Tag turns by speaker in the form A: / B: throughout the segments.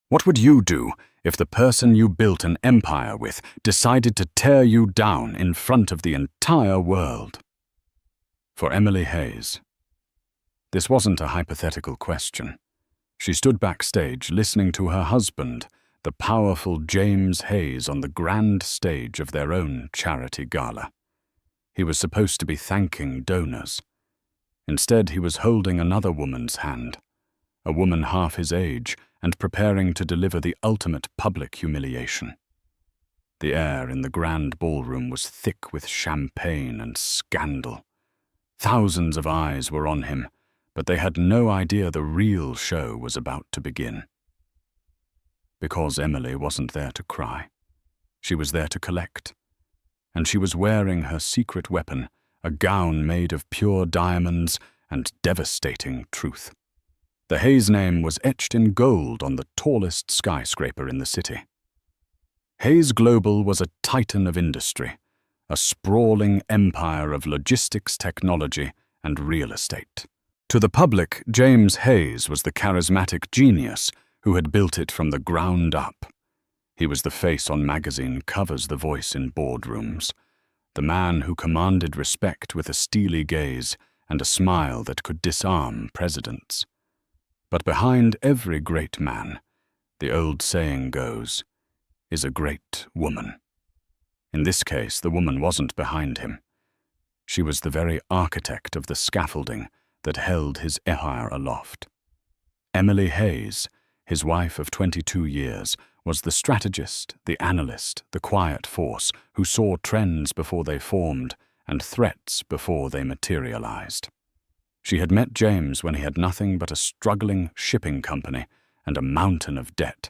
A: What would you do if the person you built an empire with decided to tear you down in front of the entire world? For Emily Hayes, this wasn't a hypothetical question. She stood backstage listening to her husband, the powerful James Hayes, on the grand stage of their own charity gala. He was supposed to be thanking donors. Instead, he was holding another woman's hand, a woman half his age, and preparing to deliver the ultimate public humiliation. The air in the grand ballroom was thick with champagne and scandal. Thousands of eyes were on him, but they had no idea the real show was about to begin. Because Emily wasn't there to cry. She was there to collect. And she was wearing her secret weapon, a gown made of pure diamonds and devastating truth. The Hayes name was etched in gold on the tallest skyscraper in the city. Hayes Global was a titan of industry, a sprawling empire of logistics technology and real estate. To the public, James Hayes was the charismatic genius who had built it from the ground up. He was the face on magazine covers, the voice in boardrooms, the man who commanded respect with a steely gaze and a smile that could disarm presidents. But behind every great man, the old saying goes, is a great woman. In this case, the woman wasn't behind him. She was the very architect of the scaffolding that held his empire aloft. Emily Hayes, his wife of 22 years, was the strategist, the analyst, the quiet force who saw trends before they formed and threats before they materialized. She had met James when he had nothing but a struggling shipping company and a mountain of debt.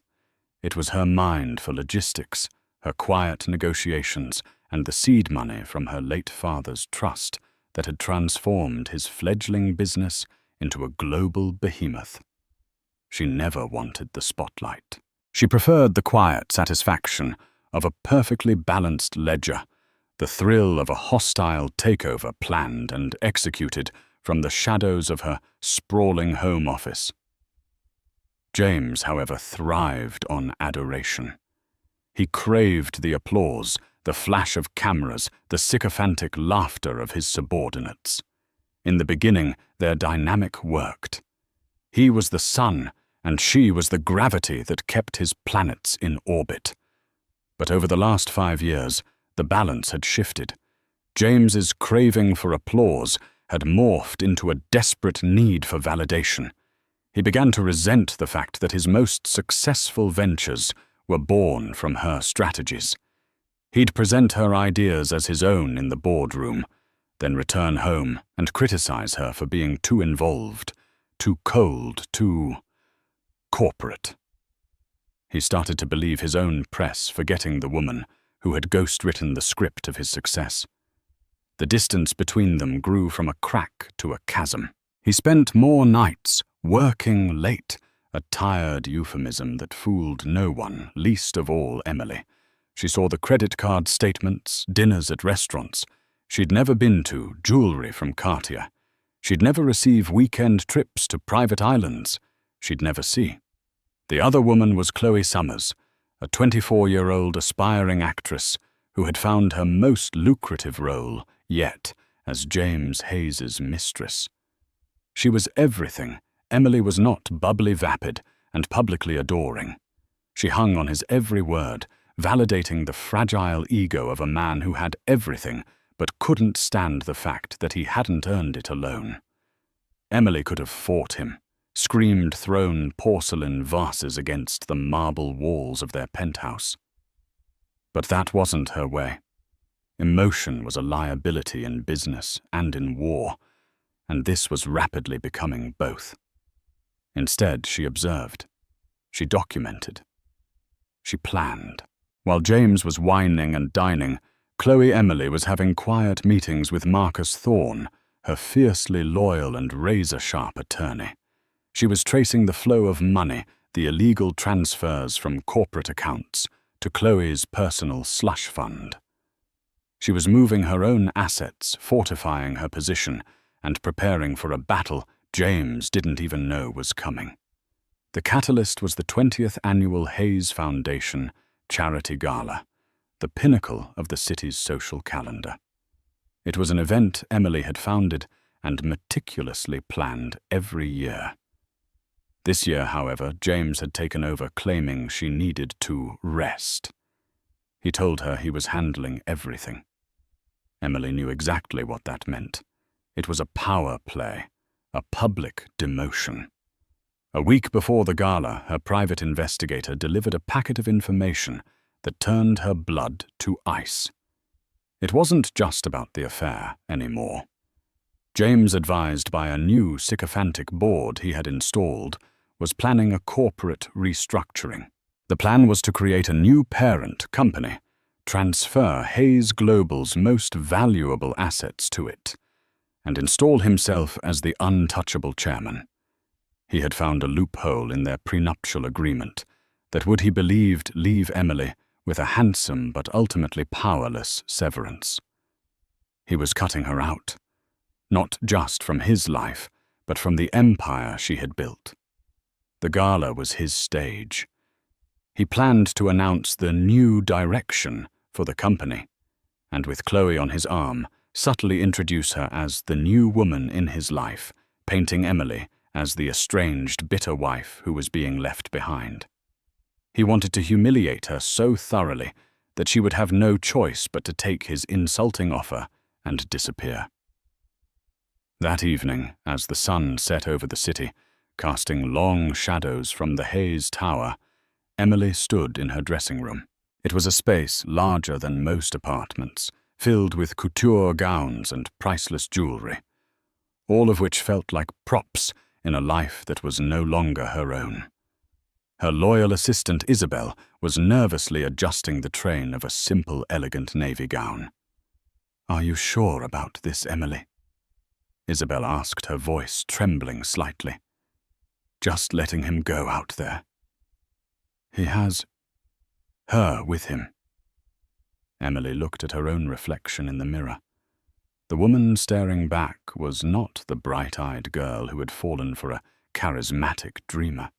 A: It was her mind for logistics, her quiet negotiations, and the seed money from her late father's trust that had transformed his fledgling business into a global behemoth. She never wanted the spotlight. She preferred the quiet satisfaction of a perfectly balanced ledger, the thrill of a hostile takeover planned and executed from the shadows of her sprawling home office. James, however, thrived on adoration. He craved the applause, the flash of cameras, the sycophantic laughter of his subordinates. In the beginning, their dynamic worked. He was the sun, and she was the gravity that kept his planets in orbit. But over the last 5 years, the balance had shifted. James's craving for applause had morphed into a desperate need for validation. He began to resent the fact that his most successful ventures were born from her strategies. He'd present her ideas as his own in the boardroom, then return home and criticize her for being too involved, too cold, too corporate. He started to believe his own press, forgetting the woman who had ghostwritten the script of his success. The distance between them grew from a crack to a chasm. He spent more nights working late, a tired euphemism that fooled no one, least of all Emily. She saw the credit card statements, dinners at restaurants she'd never been to, jewelry from Cartier. She'd never receive weekend trips to private islands she'd never see. The other woman was Chloe Summers, a 24-year-old aspiring actress who had found her most lucrative role yet as James Hayes's mistress. She was everything Emily was not: bubbly vapid and publicly adoring. She hung on his every word, validating the fragile ego of a man who had everything but couldn't stand the fact that he hadn't earned it alone. Emily could have fought him, screamed, thrown porcelain vases against the marble walls of their penthouse. But that wasn't her way. Emotion was a liability in business and in war, and this was rapidly becoming both. Instead, she observed. She documented. She planned. While James was wining and dining, Chloe Emily was having quiet meetings with Marcus Thorne, her fiercely loyal and razor-sharp attorney. She was tracing the flow of money, the illegal transfers from corporate accounts, to Chloe's personal slush fund. She was moving her own assets, fortifying her position, and preparing for a battle James didn't even know was coming. The catalyst was the 20th annual Hayes Foundation Charity Gala, the pinnacle of the city's social calendar. It was an event Emily had founded and meticulously planned every year. This year, however, James had taken over, claiming she needed to rest. He told her he was handling everything. Emily knew exactly what that meant. It was a power play, a public demotion. A week before the gala, her private investigator delivered a packet of information that turned her blood to ice. It wasn't just about the affair anymore. James, advised by a new sycophantic board he had installed, was planning a corporate restructuring. The plan was to create a new parent company, transfer Hayes Global's most valuable assets to it, and install himself as the untouchable chairman. He had found a loophole in their prenuptial agreement that would, he believed, leave Emily with a handsome but ultimately powerless severance. He was cutting her out, not just from his life, but from the empire she had built. The gala was his stage. He planned to announce the new direction for the company, and with Chloe on his arm, subtly introduce her as the new woman in his life, painting Emily as the estranged, bitter wife who was being left behind. He wanted to humiliate her so thoroughly that she would have no choice but to take his insulting offer and disappear. That evening, as the sun set over the city, casting long shadows from the Hayes Tower, Emily stood in her dressing room. It was a space larger than most apartments, filled with couture gowns and priceless jewelry, all of which felt like props in a life that was no longer her own. Her loyal assistant Isabel was nervously adjusting the train of a simple, elegant navy gown. "Are you sure about this, Emily?" Isabel asked, her voice trembling slightly. "Just letting him go out there. He has her with him." Emily looked at her own reflection in the mirror. The woman staring back was not the bright-eyed girl who had fallen for a charismatic dreamer.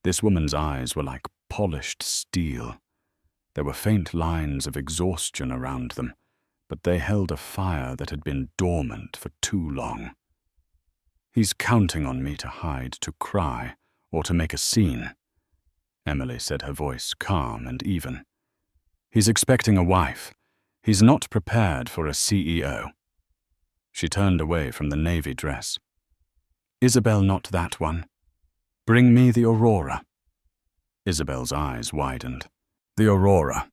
A: This woman's eyes were like polished steel. There were faint lines of exhaustion around them, but they held a fire that had been dormant for too long. "He's counting on me to hide, to cry, or to make a scene," Emily said, her voice calm and even. "He's expecting a wife. He's not prepared for a CEO." She turned away from the navy dress. "Isabel, not that one. Bring me the Aurora." Isabel's eyes widened. "The Aurora.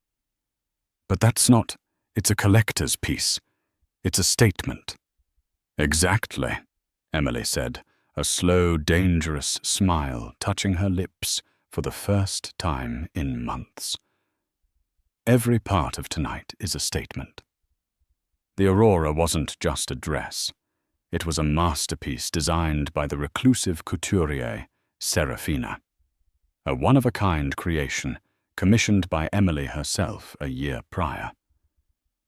A: But that's not... It's a collector's piece. It's a statement." "Exactly," Emily said, a slow, dangerous smile touching her lips for the first time in months. "Every part of tonight is a statement." The Aurora wasn't just a dress. It was a masterpiece designed by the reclusive couturier Serafina, a one-of-a-kind creation commissioned by Emily herself a year prior.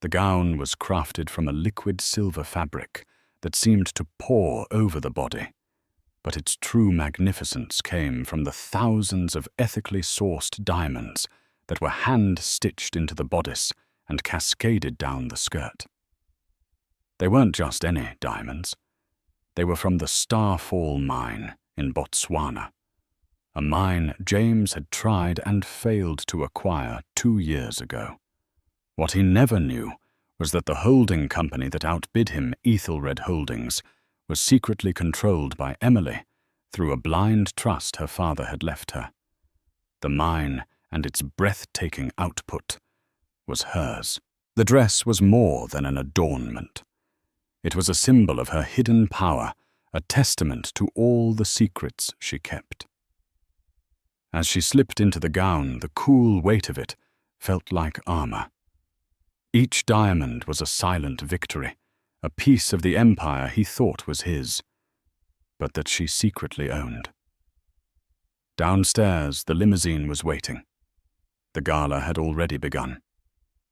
A: The gown was crafted from a liquid silver fabric that seemed to pour over the body, but its true magnificence came from the thousands of ethically sourced diamonds that were hand-stitched into the bodice and cascaded down the skirt. They weren't just any diamonds. They were from the Starfall mine in Botswana, a mine James had tried and failed to acquire 2 years ago. What he never knew was that the holding company that outbid him, Ethelred Holdings, was secretly controlled by Emily through a blind trust her father had left her. The mine and its breathtaking output was hers. The dress was more than an adornment. It was a symbol of her hidden power, a testament to all the secrets she kept. As she slipped into the gown, the cool weight of it felt like armor. Each diamond was a silent victory, a piece of the empire he thought was his, but that she secretly owned. Downstairs, the limousine was waiting. The gala had already begun.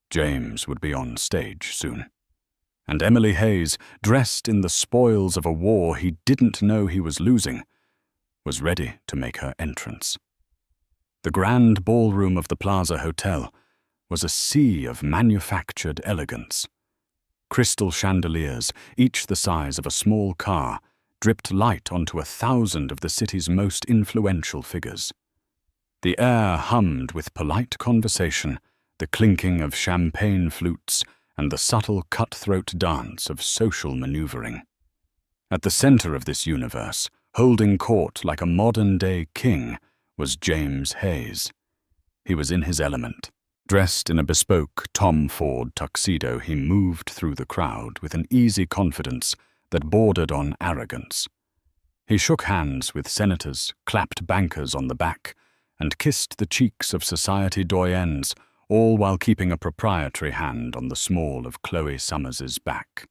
A: James would be on stage soon. And Emily Hayes, dressed in the spoils of a war he didn't know he was losing, was ready to make her entrance. The grand ballroom of the Plaza Hotel was a sea of manufactured elegance. Crystal chandeliers, each the size of a small car, dripped light onto 1,000 of the city's most influential figures. The air hummed with polite conversation, the clinking of champagne flutes, and the subtle cutthroat dance of social maneuvering. At the center of this universe, holding court like a modern-day king, was James Hayes. He was in his element. Dressed in a bespoke Tom Ford tuxedo, he moved through the crowd with an easy confidence that bordered on arrogance. He shook hands with senators, clapped bankers on the back, and kissed the cheeks of society doyens, all while keeping a proprietary hand on the small of Chloe Summers's back.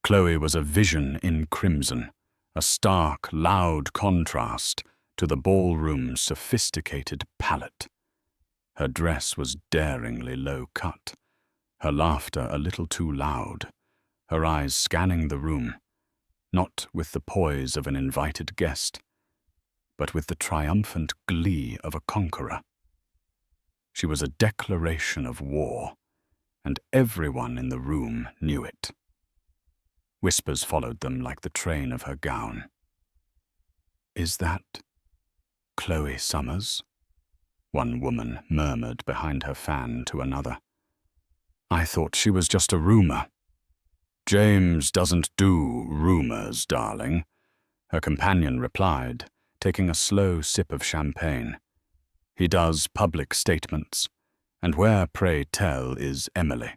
A: Chloe was a vision in crimson, a stark, loud contrast to the ballroom's sophisticated palette. Her dress was daringly low-cut, her laughter a little too loud, her eyes scanning the room, not with the poise of an invited guest, but with the triumphant glee of a conqueror. She was a declaration of war, and everyone in the room knew it. Whispers followed them like the train of her gown. "Is that Chloe Summers?" one woman murmured behind her fan to another. "I thought she was just a rumor." "James doesn't do rumors, darling," her companion replied, taking a slow sip of champagne. "He does public statements. And where, pray tell, is Emily?"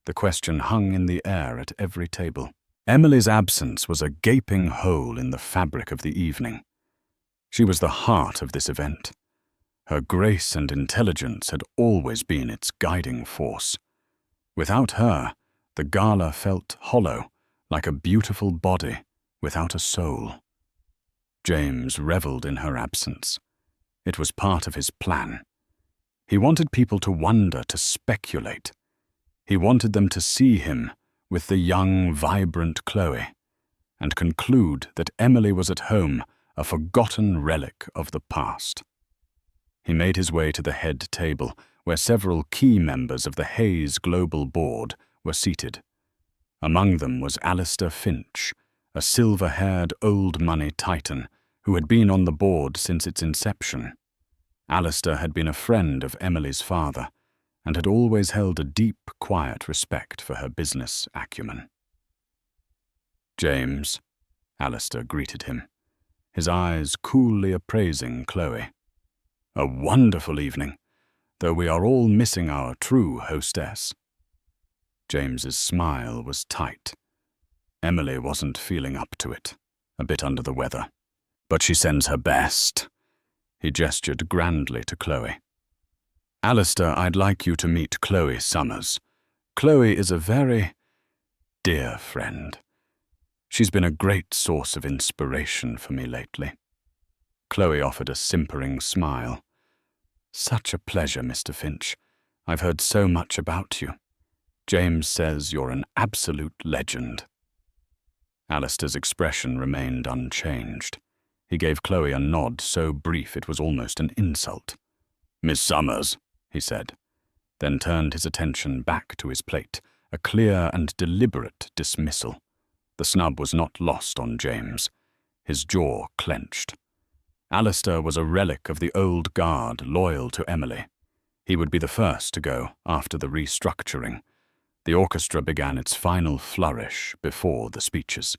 A: The question hung in the air at every table. Emily's absence was a gaping hole in the fabric of the evening. She was the heart of this event. Her grace and intelligence had always been its guiding force. Without her, the gala felt hollow, like a beautiful body without a soul. James reveled in her absence. It was part of his plan. He wanted people to wonder, to speculate. He wanted them to see him with the young, vibrant Chloe, and conclude that Emily was at home, a forgotten relic of the past. He made his way to the head table, where several key members of the Hayes Global Board were seated. Among them was Alistair Finch, a silver-haired old-money titan who had been on the board since its inception. Alistair had been a friend of Emily's father, and had always held a deep, quiet respect for her business acumen. "James," Alistair greeted him, his eyes coolly appraising Chloe. "A wonderful evening, though we are all missing our true hostess." James's smile was tight. Emily wasn't feeling up to it, a bit under the weather. "But she sends her best." He gestured grandly to Chloe. "Alistair, I'd like you to meet Chloe Summers. Chloe is a very dear friend. She's been a great source of inspiration for me lately." Chloe offered a simpering smile. "Such a pleasure, Mr. Finch. I've heard so much about you. James says you're an absolute legend." Alistair's expression remained unchanged. He gave Chloe a nod so brief it was almost an insult. "Miss Summers," he said, then turned his attention back to his plate, a clear and deliberate dismissal. The snub was not lost on James. His jaw clenched. Alistair was a relic of the old guard, loyal to Emily. He would be the first to go after the restructuring. The orchestra began its final flourish before the speeches.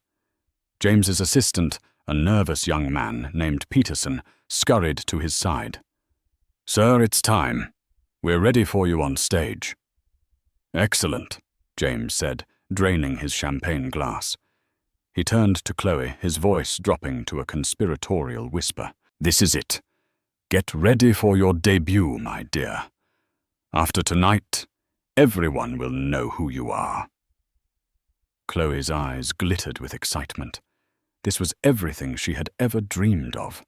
A: James's assistant, a nervous young man named Peterson, scurried to his side. "Sir, it's time. We're ready for you on stage." "Excellent," James said, draining his champagne glass. He turned to Chloe, his voice dropping to a conspiratorial whisper. "This is it. Get ready for your debut, my dear. After tonight, everyone will know who you are." Chloe's eyes glittered with excitement. This was everything she had ever dreamed of.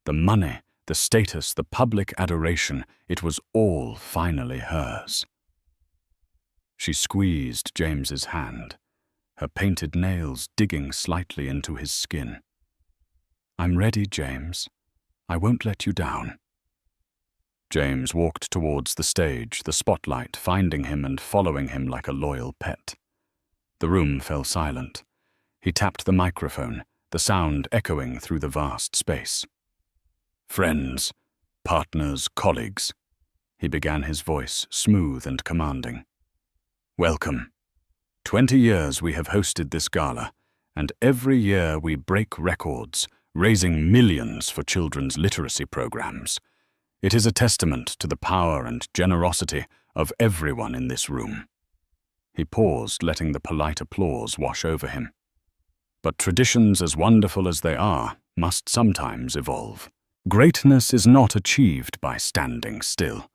A: The money, the status, the public adoration, it was all finally hers. She squeezed James's hand, her painted nails digging slightly into his skin. "I'm ready, James. I won't let you down." James walked towards the stage, the spotlight finding him and following him like a loyal pet. The room fell silent. He tapped the microphone, the sound echoing through the vast space. "Friends, partners, colleagues," he began, his voice smooth and commanding. "Welcome. 20 years we have hosted this gala, and every year we break records, raising millions for children's literacy programs. It is a testament to the power and generosity of everyone in this room." He paused, letting the polite applause wash over him. "But traditions, as wonderful as they are, must sometimes evolve. Greatness is not achieved by standing still.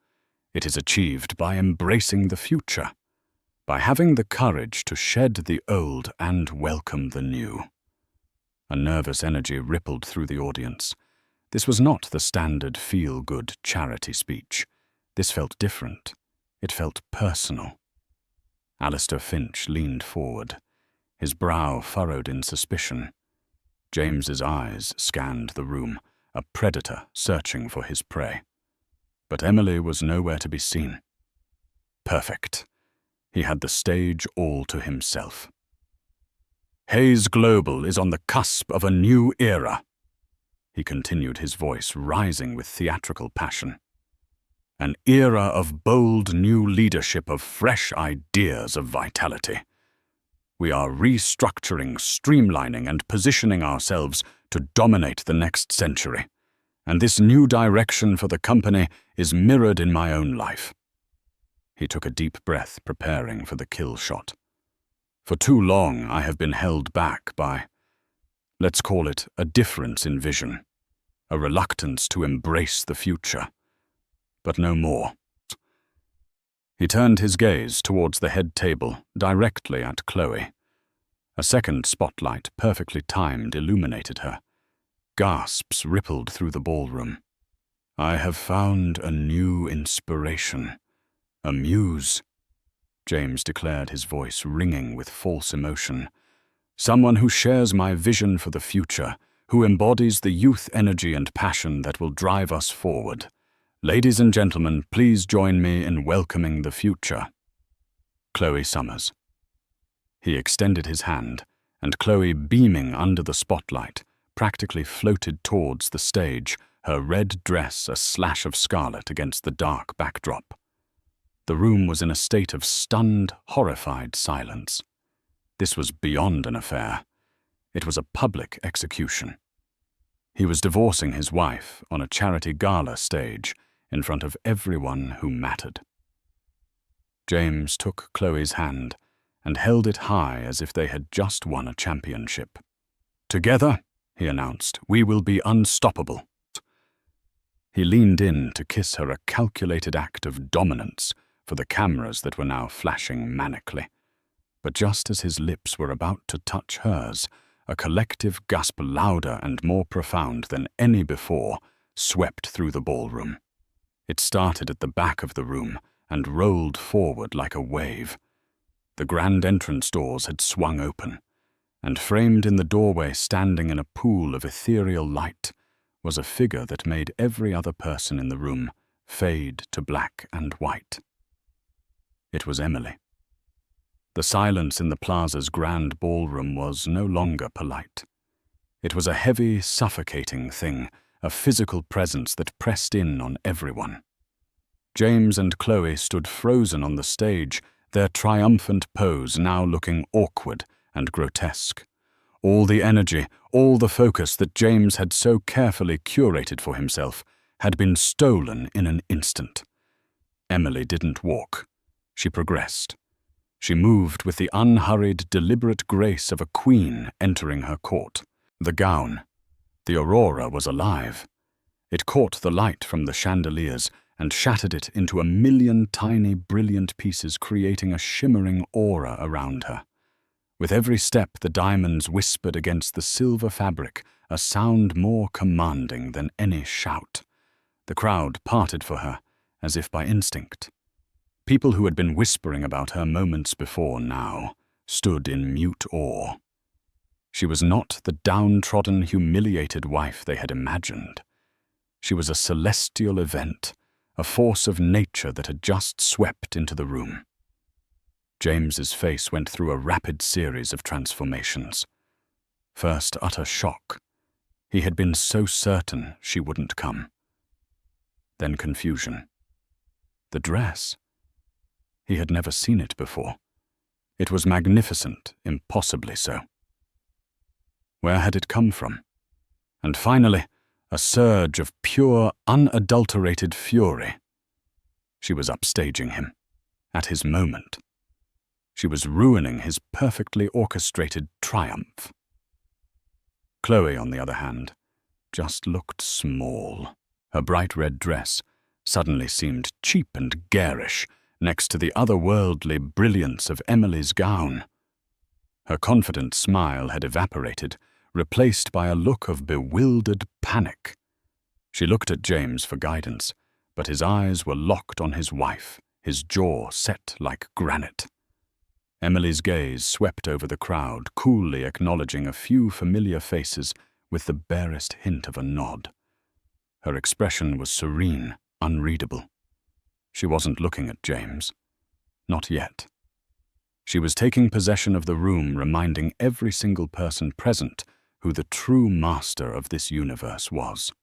A: It is achieved by embracing the future, by having the courage to shed the old and welcome the new." A nervous energy rippled through the audience. This was not the standard feel-good charity speech. This felt different. It felt personal. Alistair Finch leaned forward, his brow furrowed in suspicion. James's eyes scanned the room, a predator searching for his prey. But Emily was nowhere to be seen. Perfect. He had the stage all to himself. "Hayes Global is on the cusp of a new era," he continued, his voice rising with theatrical passion. "An era of bold new leadership, of fresh ideas, of vitality. We are restructuring, streamlining, and positioning ourselves to dominate the next century. And this new direction for the company is mirrored in my own life." He took a deep breath, preparing for the kill shot. "For too long I have been held back by, let's call it, a difference in vision, a reluctance to embrace the future. But no more." He turned his gaze towards the head table, directly at Chloe. A second spotlight, perfectly timed, illuminated her. Gasps rippled through the ballroom. "I have found a new inspiration, a muse," James declared, his voice ringing with false emotion. "Someone who shares my vision for the future, who embodies the youth energy and passion that will drive us forward. Ladies and gentlemen, please join me in welcoming the future. Chloe Summers." He extended his hand, and Chloe, beaming under the spotlight, practically floated towards the stage, her red dress a slash of scarlet against the dark backdrop. The room was in a state of stunned, horrified silence. This was beyond an affair. It was a public execution. He was divorcing his wife on a charity gala stage in front of everyone who mattered. James took Chloe's hand and held it high as if they had just won a championship. "Together," he announced, "we will be unstoppable." He leaned in to kiss her, a calculated act of dominance for the cameras that were now flashing manically. But just as his lips were about to touch hers, a collective gasp louder and more profound than any before swept through the ballroom. It started at the back of the room and rolled forward like a wave. The grand entrance doors had swung open, and framed in the doorway, standing in a pool of ethereal light, was a figure that made every other person in the room fade to black and white. It was Emily. The silence in the plaza's grand ballroom was no longer polite. It was a heavy, suffocating thing, a physical presence that pressed in on everyone. James and Chloe stood frozen on the stage, their triumphant pose now looking awkward and grotesque. All the energy, all the focus that James had so carefully curated for himself had been stolen in an instant. Emily didn't walk. She progressed. She moved with the unhurried, deliberate grace of a queen entering her court. The gown, the aurora, was alive. It caught the light from the chandeliers and shattered it into a million tiny, brilliant pieces, creating a shimmering aura around her. With every step, the diamonds whispered against the silver fabric, a sound more commanding than any shout. The crowd parted for her, as if by instinct. People who had been whispering about her moments before now stood in mute awe. She was not the downtrodden, humiliated wife they had imagined. She was a celestial event, a force of nature that had just swept into the room. James's face went through a rapid series of transformations. First, utter shock. He had been so certain she wouldn't come. Then confusion. The dress. He had never seen it before. It was magnificent, impossibly so. Where had it come from? And finally, a surge of pure, unadulterated fury. She was upstaging him, at his moment. She was ruining his perfectly orchestrated triumph. Chloe, on the other hand, just looked small. Her bright red dress suddenly seemed cheap and garish next to the otherworldly brilliance of Emily's gown. Her confident smile had evaporated, replaced by a look of bewildered panic. She looked at James for guidance, but his eyes were locked on his wife, his jaw set like granite. Emily's gaze swept over the crowd, coolly acknowledging a few familiar faces with the barest hint of a nod. Her expression was serene, unreadable. She wasn't looking at James. Not yet. She was taking possession of the room, reminding every single person present who the true master of this universe was.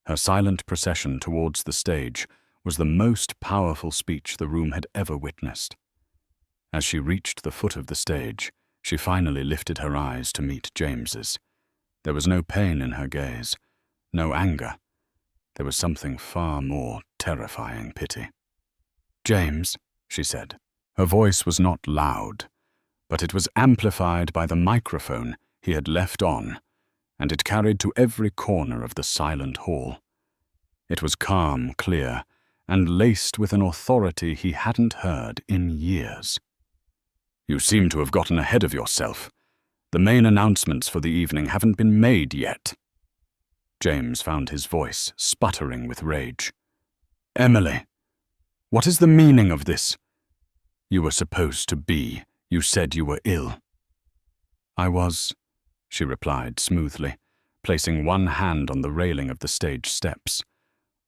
A: Her silent procession towards the stage was the most powerful speech the room had ever witnessed. As she reached the foot of the stage, she finally lifted her eyes to meet James's. There was no pain in her gaze, no anger. There was something far more terrifying pity. "James," she said. Her voice was not loud, but it was amplified by the microphone he had left on, and it carried to every corner of the silent hall. It was calm, clear, and laced with an authority he hadn't heard in years. "You seem to have gotten ahead of yourself. The main announcements for the evening haven't been made yet." James found his voice sputtering with rage. "Emily, what is the meaning of this? You were supposed to be. You said you were ill." "I was," she replied smoothly, placing one hand on the railing of the stage steps.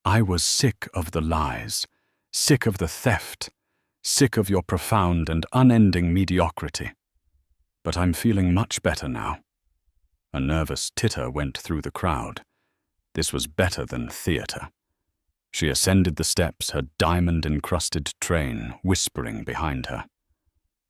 A: "I was sick of the lies, sick of the theft, sick of your profound and unending mediocrity. But I'm feeling much better now." A nervous titter went through the crowd. This was better than theatre. She ascended the steps, her diamond-encrusted train whispering behind her.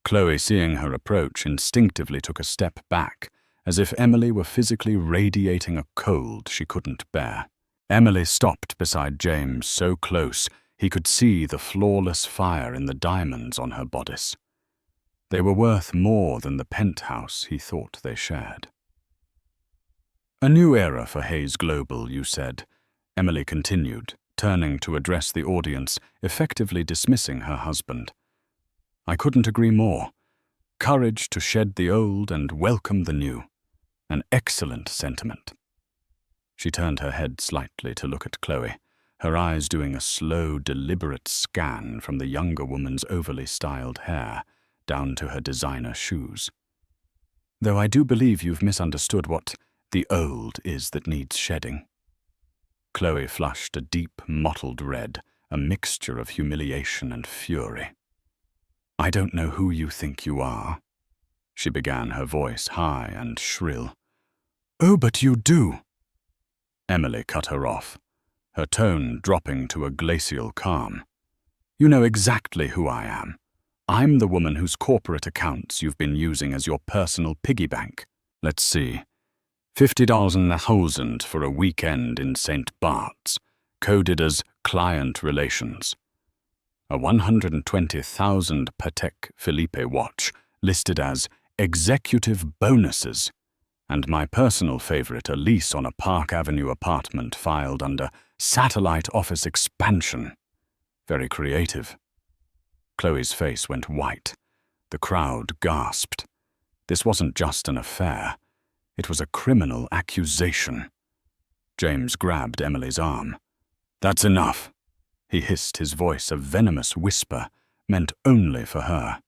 A: Chloe, seeing her approach, instinctively took a step back, as if Emily were physically radiating a cold she couldn't bear. Emily stopped beside James, so close he could see the flawless fire in the diamonds on her bodice. They were worth more than the penthouse he thought they shared. "A new era for Hayes Global, you said," Emily continued, turning to address the audience, effectively dismissing her husband. "I couldn't agree more. Courage to shed the old and welcome the new. An excellent sentiment." She turned her head slightly to look at Chloe, her eyes doing a slow, deliberate scan from the younger woman's overly styled hair down to her designer shoes. "Though I do believe you've misunderstood what the old is that needs shedding." Chloe flushed a deep, mottled red, a mixture of humiliation and fury. "I don't know who you think you are," she began, her voice high and shrill. "Oh, but you do." Emily cut her off, her tone dropping to a glacial calm. "You know exactly who I am. I'm the woman whose corporate accounts you've been using as your personal piggy bank. Let's see. $50,000 for a weekend in St. Bart's, coded as client relations. A 120,000 Patek Philippe watch listed as executive bonuses, and my personal favorite, a lease on a Park Avenue apartment filed under satellite office expansion. Very creative." Chloe's face went white. The crowd gasped. This wasn't just an affair. It was a criminal accusation. James grabbed Emily's arm. "That's enough," he hissed, his voice a venomous whisper meant only for her.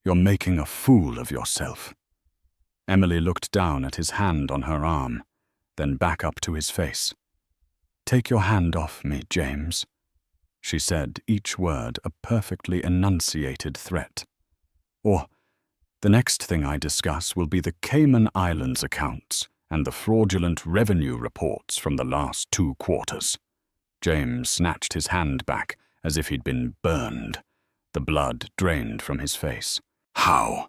A: "You're making a fool of yourself." Emily looked down at his hand on her arm, then back up to his face. "Take your hand off me, James," she said, each word a perfectly enunciated threat. "Or the next thing I discuss will be the Cayman Islands accounts and the fraudulent revenue reports from the last 2 quarters. James snatched his hand back as if he'd been burned. The blood drained from his face. How?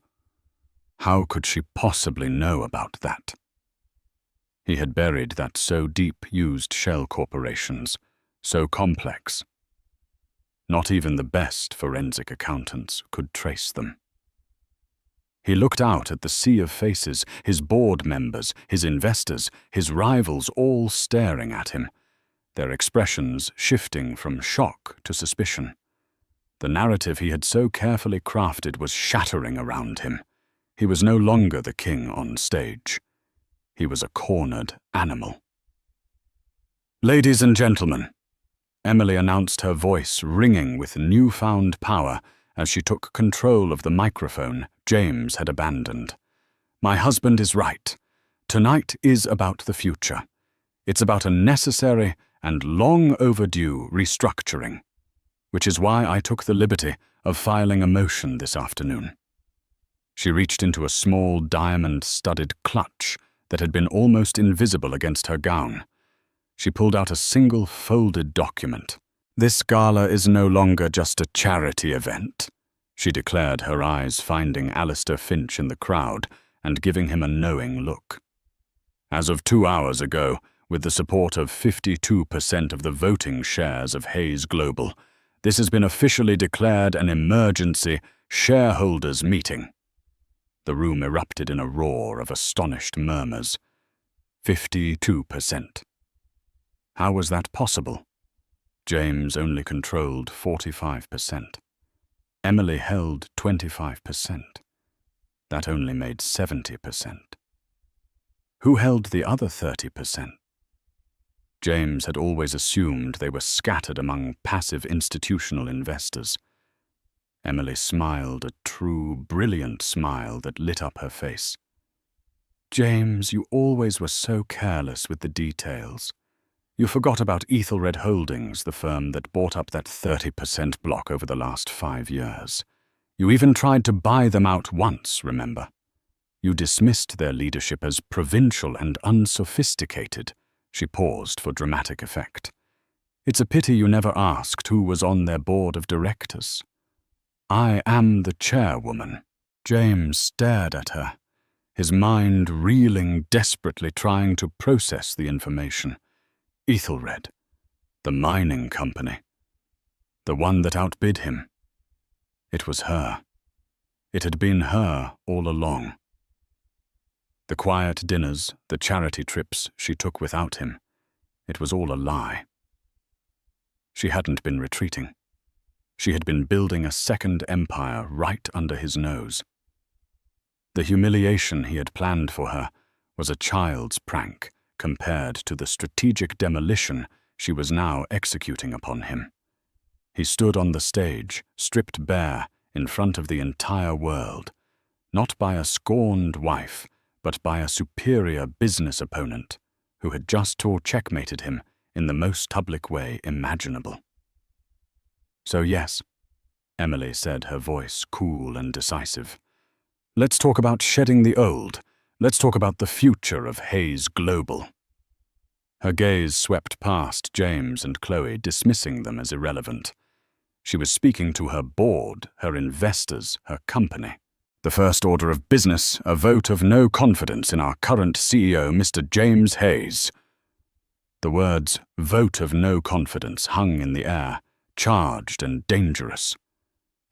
A: How could she possibly know about that? He had buried that so deep used shell corporations, so complex. Not even the best forensic accountants could trace them. He looked out at the sea of faces, his board members, his investors, his rivals all staring at him, their expressions shifting from shock to suspicion. The narrative he had so carefully crafted was shattering around him. He was no longer the king on stage. He was a cornered animal. "Ladies and gentlemen," Emily announced, her voice ringing with newfound power as she took control of the microphone James had abandoned. "My husband is right. Tonight is about the future. It's about a necessary and long overdue restructuring, which is why I took the liberty of filing a motion this afternoon." She reached into a small diamond-studded clutch that had been almost invisible against her gown. She pulled out a single folded document. "This gala is no longer just a charity event," she declared, her eyes finding Alistair Finch in the crowd and giving him a knowing look. "As of 2 hours ago, with the support of 52% of the voting shares of Hayes Global, this has been officially declared an emergency shareholders' meeting." The room erupted in a roar of astonished murmurs. 52%. How was that possible? James only controlled 45%. Emily held 25%. That only made 70%. Who held the other 30%? James had always assumed they were scattered among passive institutional investors. Emily smiled, a true, brilliant smile that lit up her face. "James, you always were so careless with the details. You forgot about Ethelred Holdings, the firm that bought up that 30% block over the last 5 years. You even tried to buy them out once, remember? You dismissed their leadership as provincial and unsophisticated." She paused for dramatic effect. "It's a pity you never asked who was on their board of directors." "I am the chairwoman." James stared at her, his mind reeling desperately, trying to process the information. Ethelred, the mining company, the one that outbid him. It was her. It had been her all along. The quiet dinners, the charity trips she took without him, it was all a lie. She hadn't been retreating. She had been building a second empire right under his nose. The humiliation he had planned for her was a child's prank compared to the strategic demolition she was now executing upon him. He stood on the stage, stripped bare, in front of the entire world, not by a scorned wife, but by a superior business opponent who had just checkmated him in the most public way imaginable. "So yes," Emily said, her voice cool and decisive. "Let's talk about shedding the old. Let's talk about the future of Hayes Global." Her gaze swept past James and Chloe, dismissing them as irrelevant. She was speaking to her board, her investors, her company. "The first order of business, a vote of no confidence in our current CEO, Mr. James Hayes." The words "vote of no confidence" hung in the air, charged and dangerous.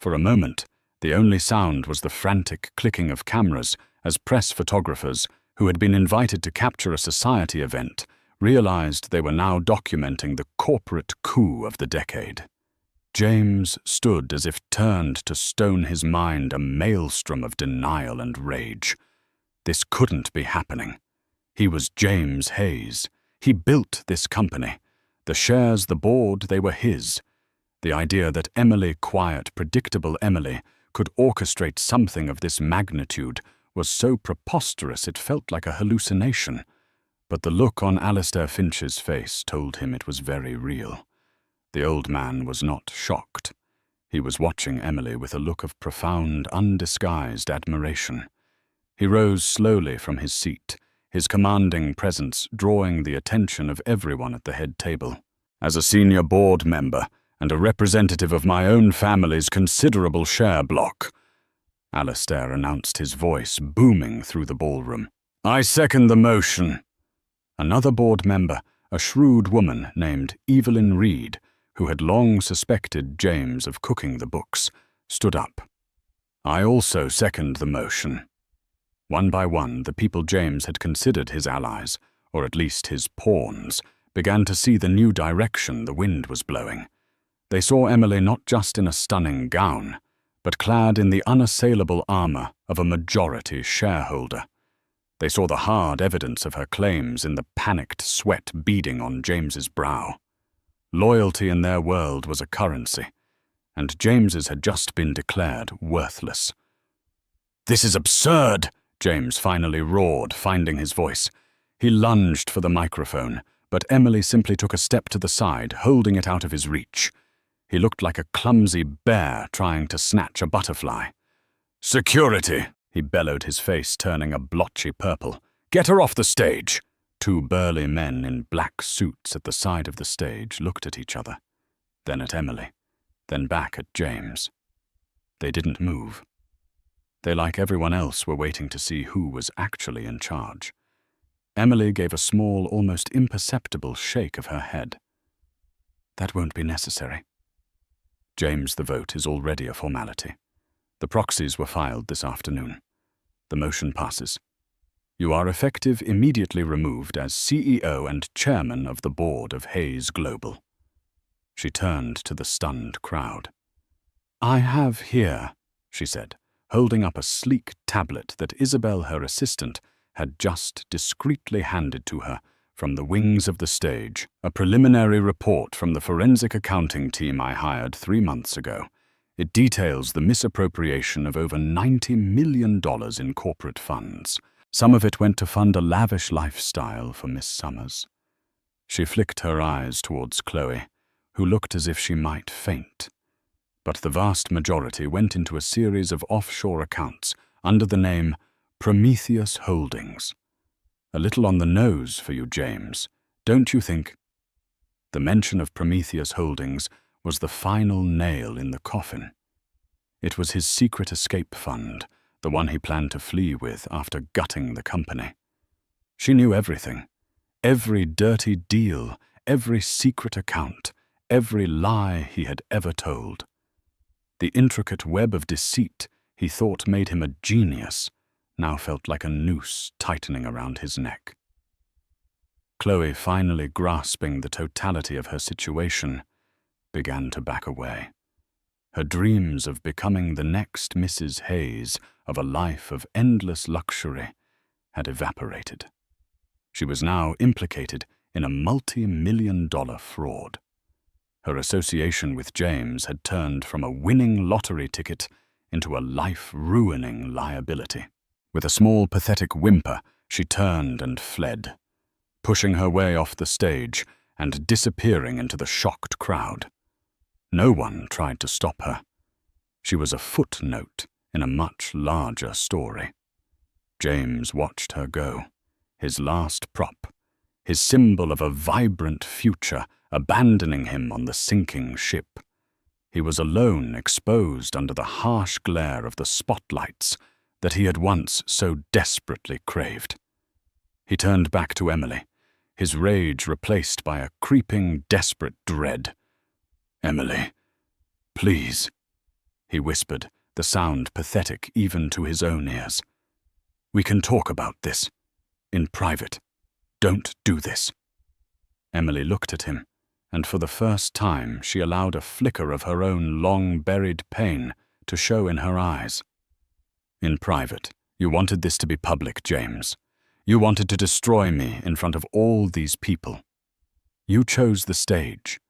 A: For a moment, the only sound was the frantic clicking of cameras as press photographers, who had been invited to capture a society event, realized they were now documenting the corporate coup of the decade. James stood as if turned to stone, his mind a maelstrom of denial and rage. This couldn't be happening. He was James Hayes. He built this company. The shares, the board, they were his. The idea that Emily, quiet, predictable Emily, could orchestrate something of this magnitude was so preposterous it felt like a hallucination, but the look on Alistair Finch's face told him it was very real. The old man was not shocked. He was watching Emily with a look of profound, undisguised admiration. He rose slowly from his seat, his commanding presence drawing the attention of everyone at the head table. As a senior board member and a representative of my own family's considerable share block, Alistair announced, his voice booming through the ballroom, I second the motion. Another board member, a shrewd woman named Evelyn Reed, who had long suspected James of cooking the books, stood up. I also second the motion. One by one, the people James had considered his allies, or at least his pawns, began to see the new direction the wind was blowing. They saw Emily not just in a stunning gown, but clad in the unassailable armor of a majority shareholder. They saw the hard evidence of her claims in the panicked sweat beading on James's brow. Loyalty in their world was a currency, and James's had just been declared worthless. This is absurd, James finally roared, finding his voice. He lunged for the microphone, but Emily simply took a step to the side, holding it out of his reach. He looked like a clumsy bear trying to snatch a butterfly. Security, he bellowed, his face turning a blotchy purple. Get her off the stage. Two burly men in black suits at the side of the stage looked at each other, then at Emily, then back at James. They didn't move. They, like everyone else, were waiting to see who was actually in charge. Emily gave a small, almost imperceptible shake of her head. That won't be necessary. James, the vote is already a formality. The proxies were filed this afternoon. The motion passes. You are effective immediately removed as CEO and chairman of the board of Hayes Global. She turned to the stunned crowd. I have here, she said, holding up a sleek tablet that Isabel, her assistant, had just discreetly handed to her from the wings of the stage, a preliminary report from the forensic accounting team I hired 3 months ago. It details the misappropriation of over $90 million in corporate funds. Some of it went to fund a lavish lifestyle for Miss Summers. She flicked her eyes towards Chloe, who looked as if she might faint. But the vast majority went into a series of offshore accounts under the name Prometheus Holdings. A little on the nose for you, James, don't you think? The mention of Prometheus Holdings was the final nail in the coffin. It was his secret escape fund, the one he planned to flee with after gutting the company. She knew everything, every dirty deal, every secret account, every lie he had ever told. The intricate web of deceit he thought made him a genius now felt like a noose tightening around his neck. Chloe, finally grasping the totality of her situation, began to back away. Her dreams of becoming the next Mrs. Hayes, of a life of endless luxury, had evaporated. She was now implicated in a multi-million-dollar fraud. Her association with James had turned from a winning lottery ticket into a life-ruining liability. With a small, pathetic whimper, she turned and fled, pushing her way off the stage and disappearing into the shocked crowd. No one tried to stop her. She was a footnote in a much larger story. James watched her go, his last prop, his symbol of a vibrant future, abandoning him on the sinking ship. He was alone, exposed under the harsh glare of the spotlights that he had once so desperately craved. He turned back to Emily, his rage replaced by a creeping, desperate dread. Emily, please, he whispered, the sound pathetic even to his own ears. We can talk about this. In private. Don't do this. Emily looked at him, and for the first time she allowed a flicker of her own long-buried pain to show in her eyes. In private, you wanted this to be public, James. You wanted to destroy me in front of all these people. You chose the stage.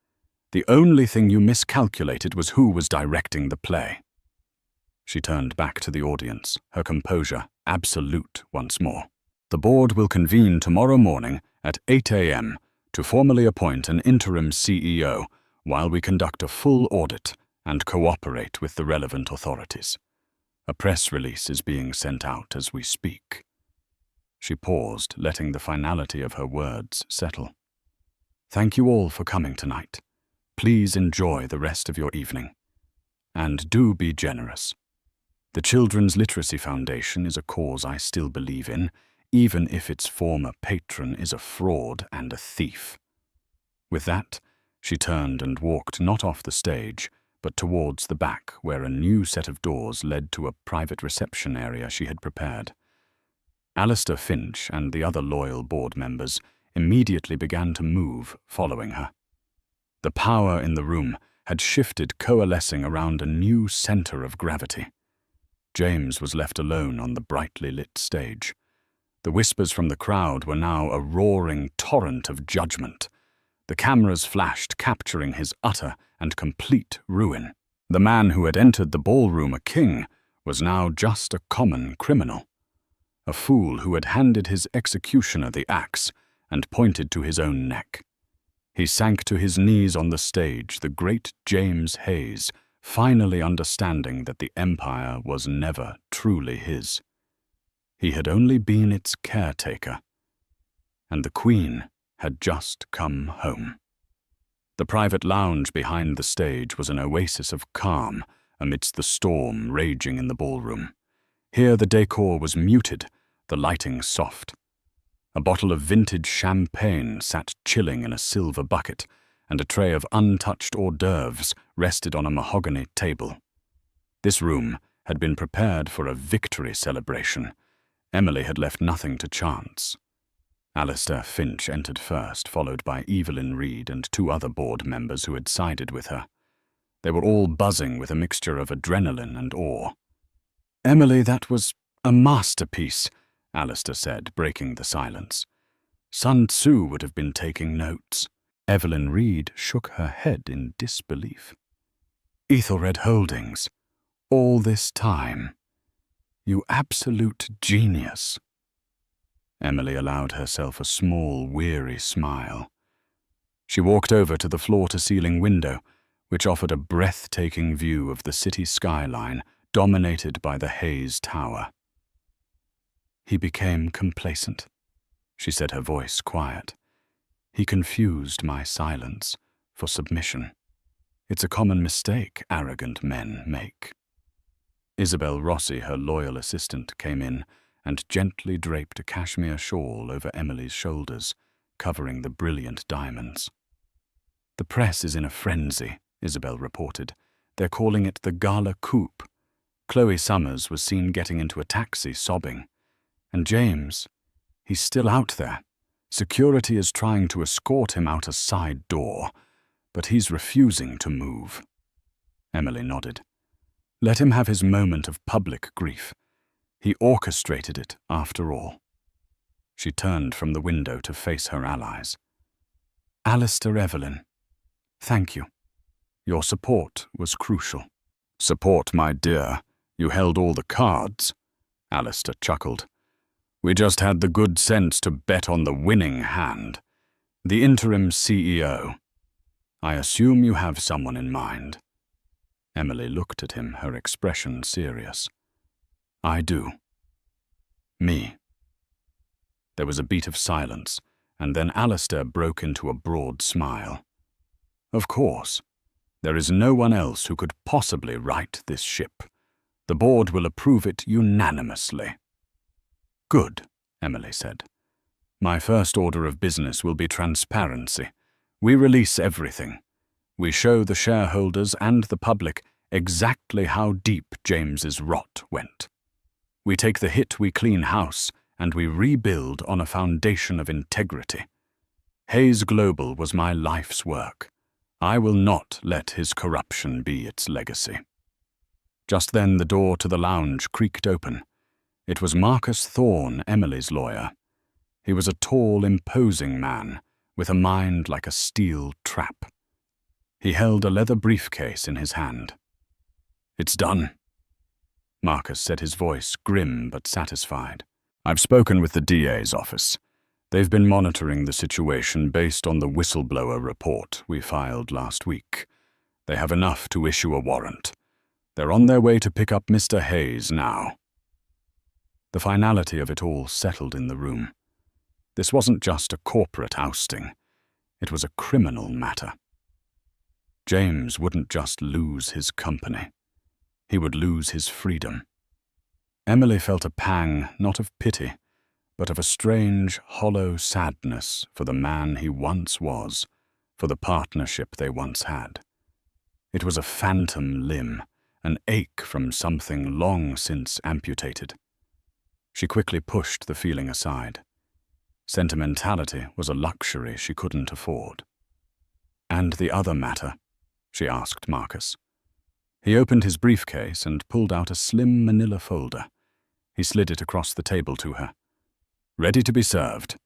A: The only thing you miscalculated was who was directing the play. She turned back to the audience, her composure absolute once more. The board will convene tomorrow morning at 8 a.m. to formally appoint an interim CEO while we conduct a full audit and cooperate with the relevant authorities. A press release is being sent out as we speak." She paused, letting the finality of her words settle. "Thank you all for coming tonight. Please enjoy the rest of your evening. And do be generous. The Children's Literacy Foundation is a cause I still believe in, even if its former patron is a fraud and a thief." With that, she turned and walked not off the stage, but towards the back, where a new set of doors led to a private reception area she had prepared. Alistair Finch and the other loyal board members immediately began to move, following her. The power in the room had shifted, coalescing around a new center of gravity. James was left alone on the brightly lit stage. The whispers from the crowd were now a roaring torrent of judgment. The cameras flashed, capturing his utter and complete ruin. The man who had entered the ballroom a king was now just a common criminal. A fool who had handed his executioner the axe and pointed to his own neck. He sank to his knees on the stage, the great James Hayes, finally understanding that the empire was never truly his. He had only been its caretaker, and the Queen had just come home. The private lounge behind the stage was an oasis of calm amidst the storm raging in the ballroom. Here the decor was muted, the lighting soft. A bottle of vintage champagne sat chilling in a silver bucket, and a tray of untouched hors d'oeuvres rested on a mahogany table. This room had been prepared for a victory celebration. Emily had left nothing to chance. Alistair Finch entered first, followed by Evelyn Reed and 2 other board members who had sided with her. They were all buzzing with a mixture of adrenaline and awe. "Emily, that was a masterpiece," Alistair said, breaking the silence. "Sun Tzu would have been taking notes." Evelyn Reed shook her head in disbelief. "Ethelred Holdings, all this time. You absolute genius." Emily allowed herself a small, weary smile. She walked over to the floor-to-ceiling window, which offered a breathtaking view of the city skyline dominated by the Hayes Tower. "He became complacent," she said, her voice quiet. "He confused my silence for submission. It's a common mistake arrogant men make." Isabel Rossi, her loyal assistant, came in and gently draped a cashmere shawl over Emily's shoulders, covering the brilliant diamonds. "The press is in a frenzy," Isabel reported. "They're calling it the gala coup. Chloe Summers was seen getting into a taxi sobbing. And James, he's still out there. Security is trying to escort him out a side door, but he's refusing to move." Emily nodded. "Let him have his moment of public grief. He orchestrated it, after all." She turned from the window to face her allies. "Alistair, Evelyn, thank you. Your support was crucial." "Support, my dear. You held all the cards," Alistair chuckled. "We just had the good sense to bet on the winning hand. The interim CEO. I assume you have someone in mind." Emily looked at him, her expression serious. "I do. Me." There was a beat of silence, and then Alistair broke into a broad smile. "Of course. There is no one else who could possibly right this ship. The board will approve it unanimously." "Good," Emily said. "My first order of business will be transparency. We release everything. We show the shareholders and the public exactly how deep James's rot went. We take the hit, we clean house, and we rebuild on a foundation of integrity. Hayes Global was my life's work. I will not let his corruption be its legacy." Just then the door to the lounge creaked open. It was Marcus Thorne, Emily's lawyer. He was a tall, imposing man, with a mind like a steel trap. He held a leather briefcase in his hand. "It's done." Marcus said, his voice grim but satisfied. "I've spoken with the DA's office. They've been monitoring the situation based on the whistleblower report we filed last week. They have enough to issue a warrant. They're on their way to pick up Mr. Hayes now." The finality of it all settled in the room. This wasn't just a corporate ousting. It was a criminal matter. James wouldn't just lose his company. He would lose his freedom. Emily felt a pang, not of pity, but of a strange, hollow sadness for the man he once was, for the partnership they once had. It was a phantom limb, an ache from something long since amputated. She quickly pushed the feeling aside. Sentimentality was a luxury she couldn't afford. "And the other matter?" she asked Marcus. He opened his briefcase and pulled out a slim manila folder. He slid it across the table to her. "Ready to be served.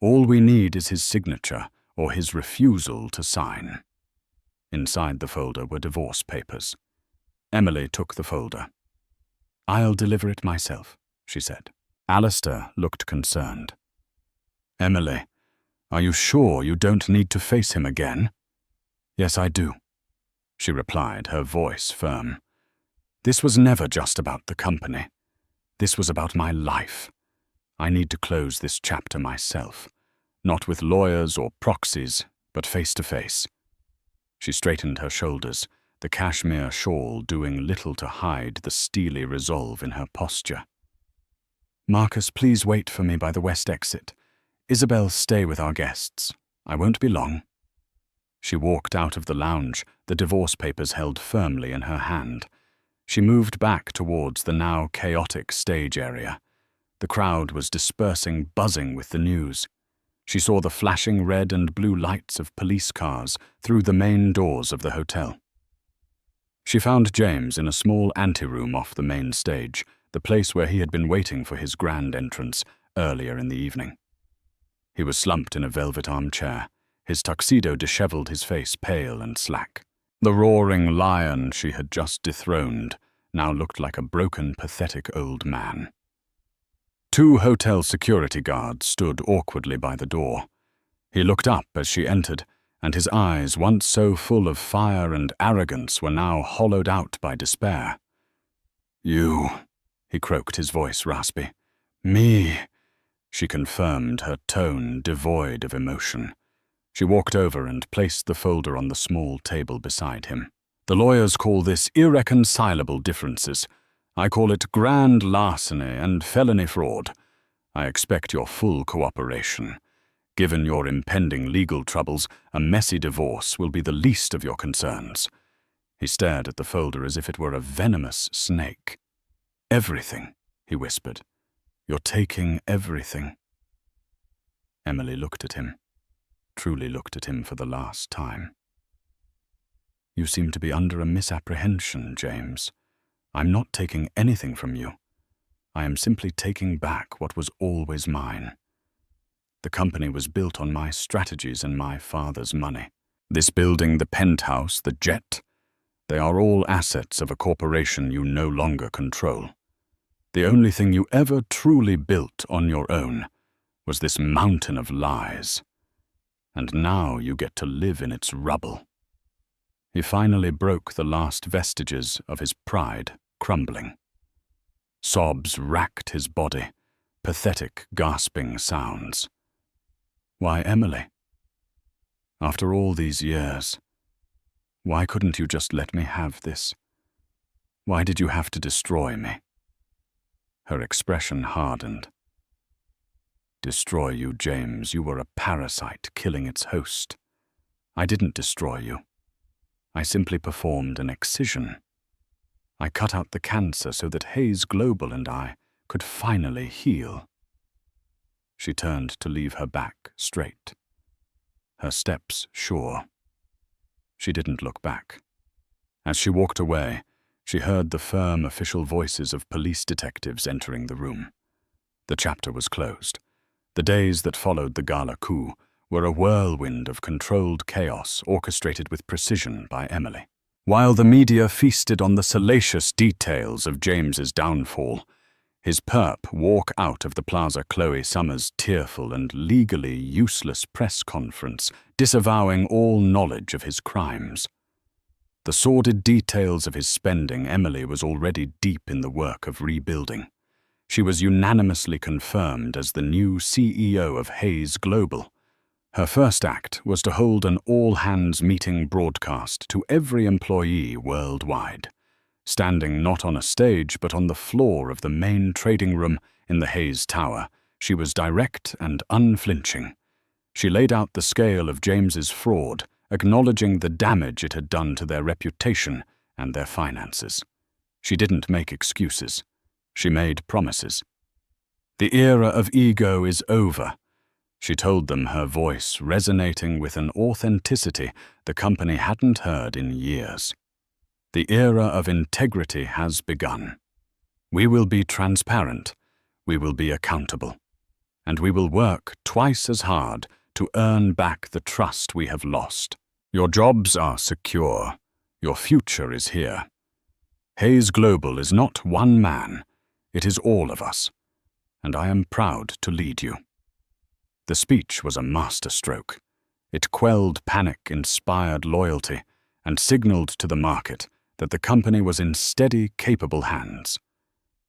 A: All we need is his signature or his refusal to sign." Inside the folder were divorce papers. Emily took the folder. "I'll deliver it myself," she said. Alistair looked concerned. "Emily, are you sure you don't need to face him again?" "Yes, I do," she replied, her voice firm. "This was never just about the company. This was about my life. I need to close this chapter myself, not with lawyers or proxies, but face to face." She straightened her shoulders, the cashmere shawl doing little to hide the steely resolve in her posture. "Marcus, please wait for me by the west exit. Isabel, stay with our guests. I won't be long." She walked out of the lounge, the divorce papers held firmly in her hand. She moved back towards the now chaotic stage area. The crowd was dispersing, buzzing with the news. She saw the flashing red and blue lights of police cars through the main doors of the hotel. She found James in a small anteroom off the main stage, the place where he had been waiting for his grand entrance earlier in the evening. He was slumped in a velvet armchair, his tuxedo disheveled, his face pale and slack. The roaring lion she had just dethroned now looked like a broken, pathetic old man. 2 hotel security guards stood awkwardly by the door. He looked up as she entered, and his eyes, once so full of fire and arrogance, were now hollowed out by despair. "You," he croaked, his voice raspy. "Me," she confirmed, her tone devoid of emotion. She walked over and placed the folder on the small table beside him. "The lawyers call this irreconcilable differences. I call it grand larceny and felony fraud. I expect your full cooperation. Given your impending legal troubles, a messy divorce will be the least of your concerns." He stared at the folder as if it were a venomous snake. "Everything," he whispered. "You're taking everything." Emily looked at him, truly looked at him for the last time. "You seem to be under a misapprehension, James. I'm not taking anything from you. I am simply taking back what was always mine. The company was built on my strategies and my father's money. This building, the penthouse, the jet, they are all assets of a corporation you no longer control. The only thing you ever truly built on your own was this mountain of lies. And now you get to live in its rubble." He finally broke the last vestiges of his pride crumbling. Sobs racked his body, pathetic, gasping sounds. "Why, Emily? After all these years, why couldn't you just let me have this? Why did you have to destroy me?" Her expression hardened. "Destroy you, James. You were a parasite killing its host. I didn't destroy you. I simply performed an excision. I cut out the cancer so that Hayes Global and I could finally heal." She turned to leave her back straight, her steps sure. She didn't look back. As she walked away, she heard the firm official voices of police detectives entering the room. The chapter was closed. The days that followed the gala coup were a whirlwind of controlled chaos orchestrated with precision by Emily. While the media feasted on the salacious details of James's downfall, his perp walk out of the Plaza Chloe Summers' tearful and legally useless press conference, disavowing all knowledge of his crimes. The sordid details of his spending Emily was already deep in the work of rebuilding. She was unanimously confirmed as the new CEO of Hayes Global. Her first act was to hold an all-hands meeting broadcast to every employee worldwide. Standing not on a stage but on the floor of the main trading room in the Hayes Tower, she was direct and unflinching. She laid out the scale of James's fraud, acknowledging the damage it had done to their reputation and their finances. She didn't make excuses. She made promises. The era of ego is over, she told them, her voice resonating with an authenticity the company hadn't heard in years. The era of integrity has begun. We will be transparent, we will be accountable, and we will work twice as hard to earn back the trust we have lost. Your jobs are secure. Your future is here. Hayes Global is not one man, it is all of us, and I am proud to lead you. The speech was a masterstroke. It quelled panic-inspired loyalty and signaled to the market that the company was in steady, capable hands.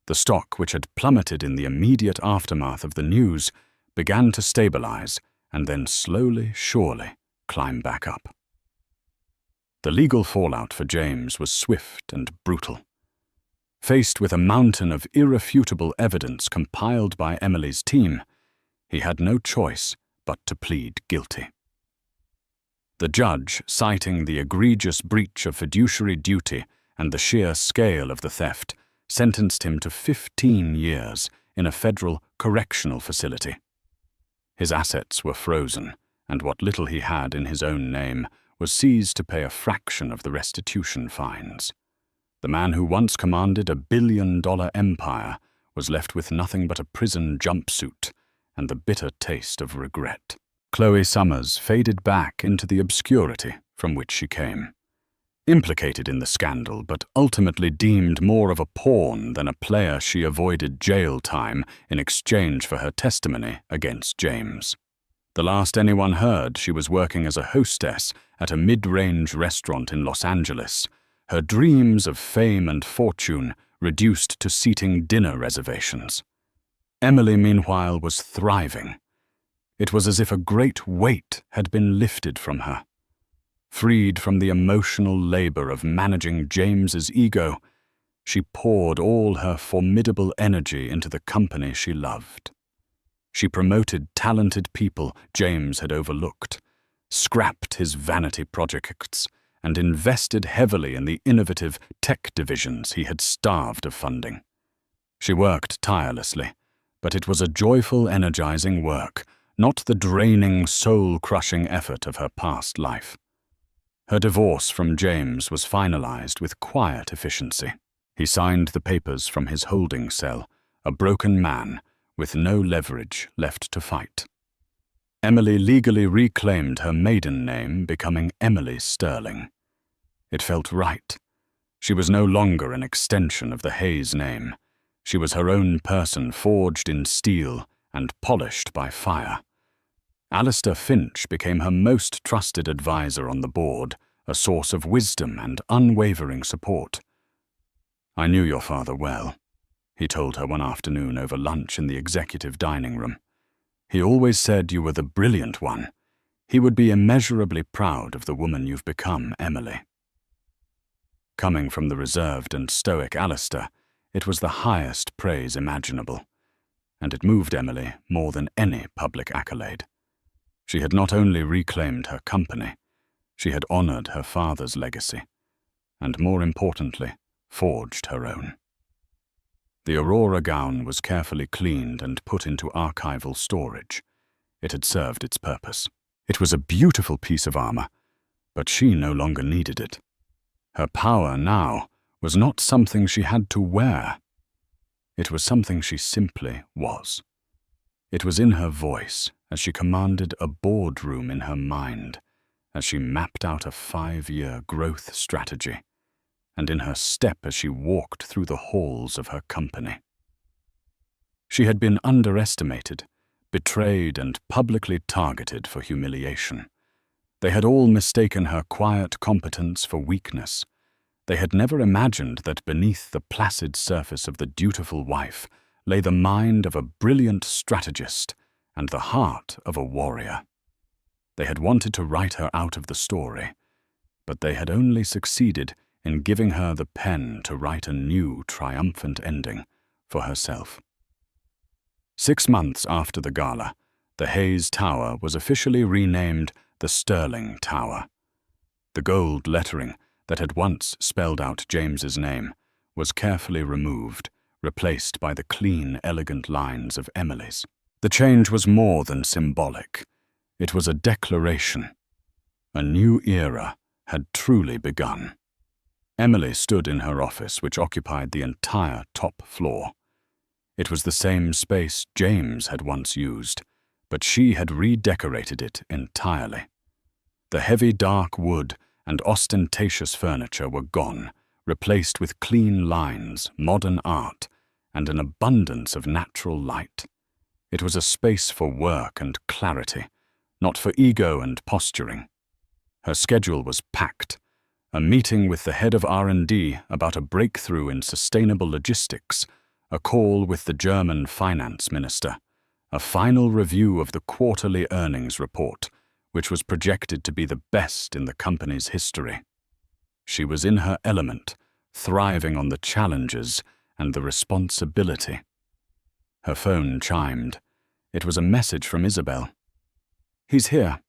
A: The stock, which had plummeted in the immediate aftermath of the news, began to stabilize and then slowly, surely climb back up. The legal fallout for James was swift and brutal. Faced with a mountain of irrefutable evidence compiled by Emily's team, he had no choice but to plead guilty. The judge, citing the egregious breach of fiduciary duty and the sheer scale of the theft, sentenced him to 15 years in a federal correctional facility. His assets were frozen, and what little he had in his own name was seized to pay a fraction of the restitution fines. The man who once commanded a billion-dollar empire was left with nothing but a prison jumpsuit and the bitter taste of regret. Chloe Summers faded back into the obscurity from which she came. Implicated in the scandal, but ultimately deemed more of a pawn than a player, she avoided jail time in exchange for her testimony against James. The last anyone heard, she was working as a hostess at a mid-range restaurant in Los Angeles, her dreams of fame and fortune reduced to seating dinner reservations. Emily, meanwhile, was thriving. It was as if a great weight had been lifted from her. Freed from the emotional labor of managing James's ego, she poured all her formidable energy into the company she loved. She promoted talented people James had overlooked, scrapped his vanity projects, and invested heavily in the innovative tech divisions he had starved of funding. She worked tirelessly, but it was a joyful, energizing work, not the draining, soul-crushing effort of her past life. Her divorce from James was finalized with quiet efficiency. He signed the papers from his holding cell, a broken man with no leverage left to fight. Emily legally reclaimed her maiden name, becoming Emily Sterling. It felt right. She was no longer an extension of the Hayes name. She was her own person, forged in steel and polished by fire. Alistair Finch became her most trusted advisor on the board, a source of wisdom and unwavering support. "I knew your father well," he told her one afternoon over lunch in the executive dining room. "He always said you were the brilliant one. He would be immeasurably proud of the woman you've become, Emily." Coming from the reserved and stoic Alistair, it was the highest praise imaginable, and it moved Emily more than any public accolade. She had not only reclaimed her company, she had honored her father's legacy, and more importantly, forged her own. The Aurora gown was carefully cleaned and put into archival storage. It had served its purpose. It was a beautiful piece of armor, but she no longer needed it. Her power now was not something she had to wear. It was something she simply was. It was in her voice as she commanded a boardroom in her mind, as she mapped out a 5-year growth strategy, and in her step as she walked through the halls of her company. She had been underestimated, betrayed, and publicly targeted for humiliation. They had all mistaken her quiet competence for weakness. They had never imagined that beneath the placid surface of the dutiful wife lay the mind of a brilliant strategist and the heart of a warrior. They had wanted to write her out of the story, but they had only succeeded in giving her the pen to write a new, triumphant ending for herself. 6 months after the gala, the Hayes Tower was officially renamed the Sterling Tower. The gold lettering that had once spelled out James's name was carefully removed, replaced by the clean, elegant lines of Emily's. The change was more than symbolic. It was a declaration. A new era had truly begun. Emily stood in her office, which occupied the entire top floor. It was the same space James had once used, but she had redecorated it entirely. The heavy dark wood and ostentatious furniture were gone, replaced with clean lines, modern art, and an abundance of natural light. It was a space for work and clarity, not for ego and posturing. Her schedule was packed. A meeting with the head of R&D about a breakthrough in sustainable logistics, a call with the German finance minister, a final review of the quarterly earnings report, which was projected to be the best in the company's history. She was in her element, thriving on the challenges and the responsibility. Her phone chimed. It was a message from Isabel. "He's here."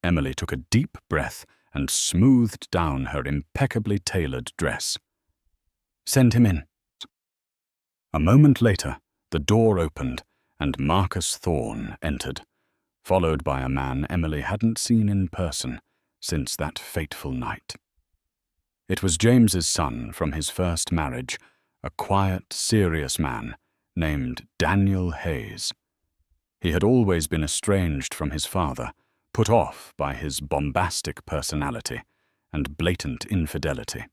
A: Emily took a deep breath and smoothed down her impeccably tailored dress. "Send him in." A moment later, the door opened and Marcus Thorne entered, followed by a man Emily hadn't seen in person since that fateful night. It was James's son from his first marriage, a quiet, serious man named Daniel Hayes. He had always been estranged from his father, put off by his bombastic personality and blatant infidelity.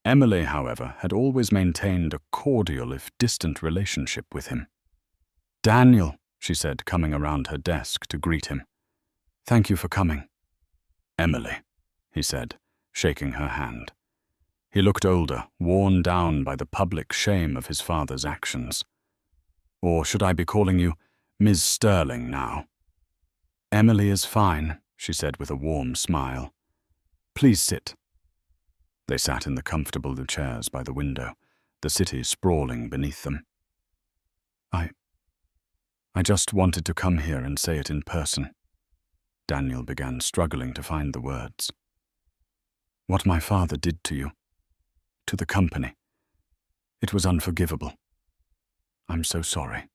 A: Emily, however, had always maintained a cordial if distant relationship with him. "Daniel," she said, coming around her desk to greet him. "Thank you for coming." "Emily," he said, shaking her hand. He looked older, worn down by the public shame of his father's actions. "Or should I be calling you Ms. Sterling now?" "Emily is fine," she said with a warm smile. "Please sit." They sat in the comfortable chairs by the window, the city sprawling beneath them. I just wanted to come here and say it in person." Daniel began, struggling to find the words. "What my father did to you, to the company, it was unforgivable. I'm so sorry."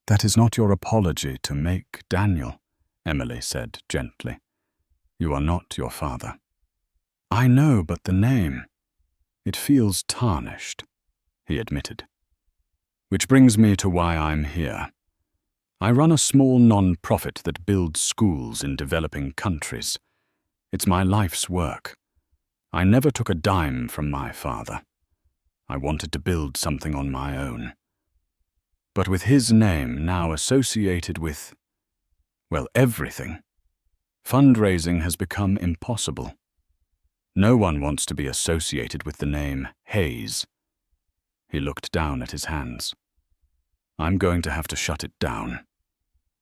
A: "That is not your apology to make, Daniel," Emily said gently. "You are not your father." "I know, but the name, it feels tarnished," he admitted. "Which brings me to why I'm here. I run a small non-profit that builds schools in developing countries. It's my life's work. I never took a dime from my father. I wanted to build something on my own. But with his name now associated with, well, everything, fundraising has become impossible. No one wants to be associated with the name Hayes." He looked down at his hands. "I'm going to have to shut it down.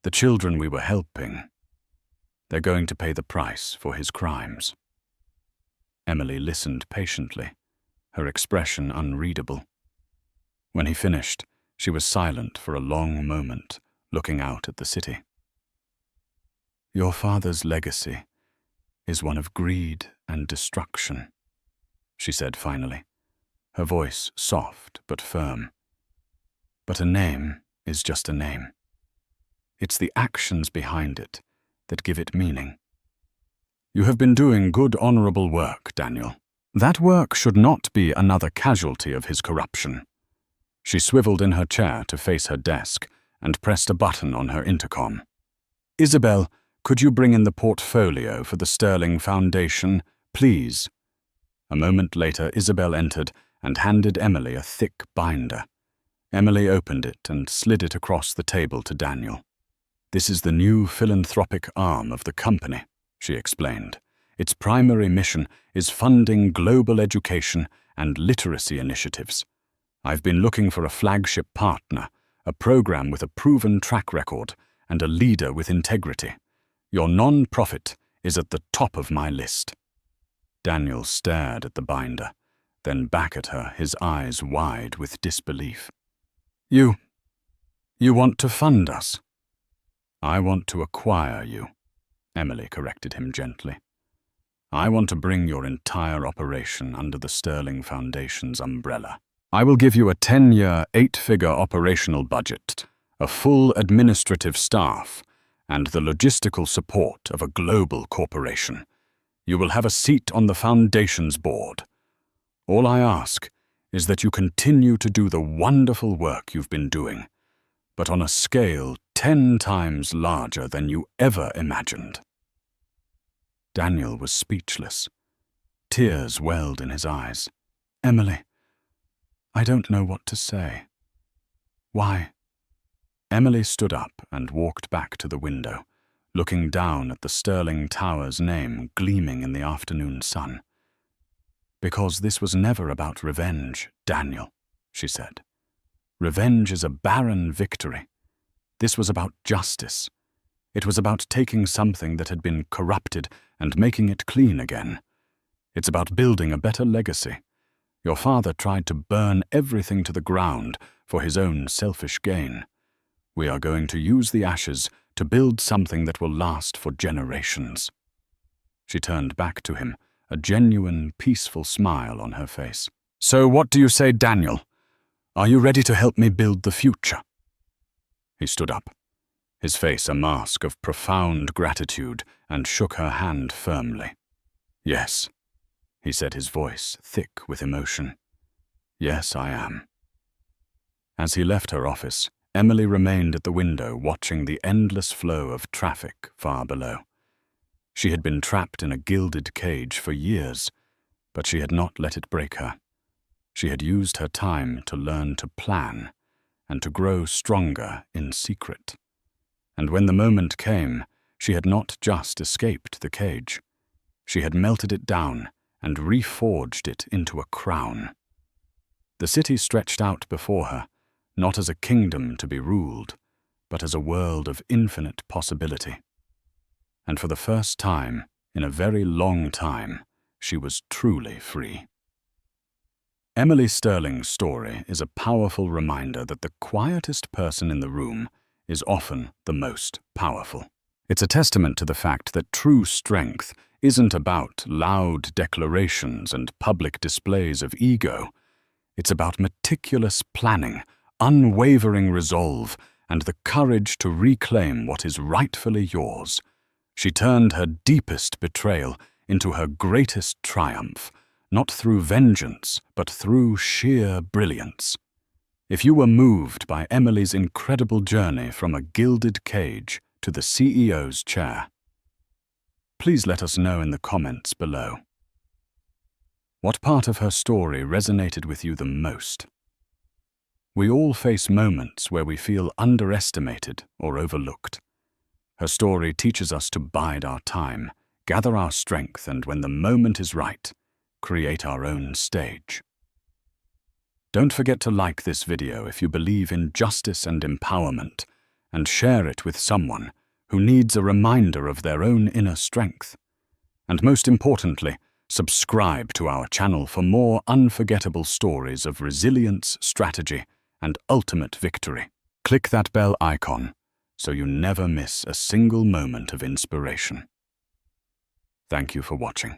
A: The children we were helping, they're going to pay the price for his crimes." Emily listened patiently, her expression unreadable. When he finished, she was silent for a long moment, looking out at the city. "Your father's legacy is one of greed and destruction," she said finally, her voice soft but firm. "But a name is just a name. It's the actions behind it that give it meaning. You have been doing good, honorable work, Daniel. That work should not be another casualty of his corruption." She swiveled in her chair to face her desk and pressed a button on her intercom. "Isabel, Could you bring in the portfolio for the Sterling Foundation, please? A moment later, Isabel entered and handed Emily a thick binder. Emily opened it and slid it across the table to Daniel. This is the new philanthropic arm of the company, she explained. Its primary mission is funding global education and literacy initiatives. I've been looking for a flagship partner, a program with a proven track record, and a leader with integrity. Your non-profit is at the top of my list. Daniel stared at the binder, then back at her, his eyes wide with disbelief. You want to fund us? I want to acquire you, Emily corrected him gently. I want to bring your entire operation under the Sterling Foundation's umbrella. I will give you a 10-year, 8-figure operational budget, a full administrative staff, and the logistical support of a global corporation. You will have a seat on the Foundation's board. All I ask is that you continue to do the wonderful work you've been doing, but on a scale 10 times larger than you ever imagined. Daniel was speechless. Tears welled in his eyes. Emily, I don't know what to say. Why? Emily stood up and walked back to the window, looking down at the Sterling Tower's name gleaming in the afternoon sun. Because this was never about revenge, Daniel, she said. Revenge is a barren victory. This was about justice. It was about taking something that had been corrupted and making it clean again. It's about building a better legacy. Your father tried to burn everything to the ground for his own selfish gain. We are going to use the ashes to build something that will last for generations. She turned back to him, a genuine, peaceful smile on her face. So what do you say, Daniel? Are you ready to help me build the future? He stood up, his face a mask of profound gratitude, and shook her hand firmly. Yes, he said, his voice thick with emotion. Yes, I am. As he left her office, Emily remained at the window watching the endless flow of traffic far below. She had been trapped in a gilded cage for years, but she had not let it break her. She had used her time to learn to plan and to grow stronger in secret. And when the moment came, she had not just escaped the cage. She had melted it down and reforged it into a crown. The city stretched out before her, not as a kingdom to be ruled, but as a world of infinite possibility. And for the first time, in a very long time, she was truly free. Emily Sterling's story is a powerful reminder that the quietest person in the room is often the most powerful. It's a testament to the fact that true strength isn't about loud declarations and public displays of ego. It's about meticulous planning, unwavering resolve, and the courage to reclaim what is rightfully yours. She turned her deepest betrayal into her greatest triumph, not through vengeance, but through sheer brilliance. If you were moved by Emily's incredible journey from a gilded cage to the CEO's chair, please let us know in the comments below. What part of her story resonated with you the most? We all face moments where we feel underestimated or overlooked. Her story teaches us to bide our time, gather our strength, and when the moment is right, create our own stage. Don't forget to like this video if you believe in justice and empowerment, and share it with someone who needs a reminder of their own inner strength. And most importantly, subscribe to our channel for more unforgettable stories of resilience, strategy, and ultimate victory. Click that bell icon so you never miss a single moment of inspiration. Thank you for watching.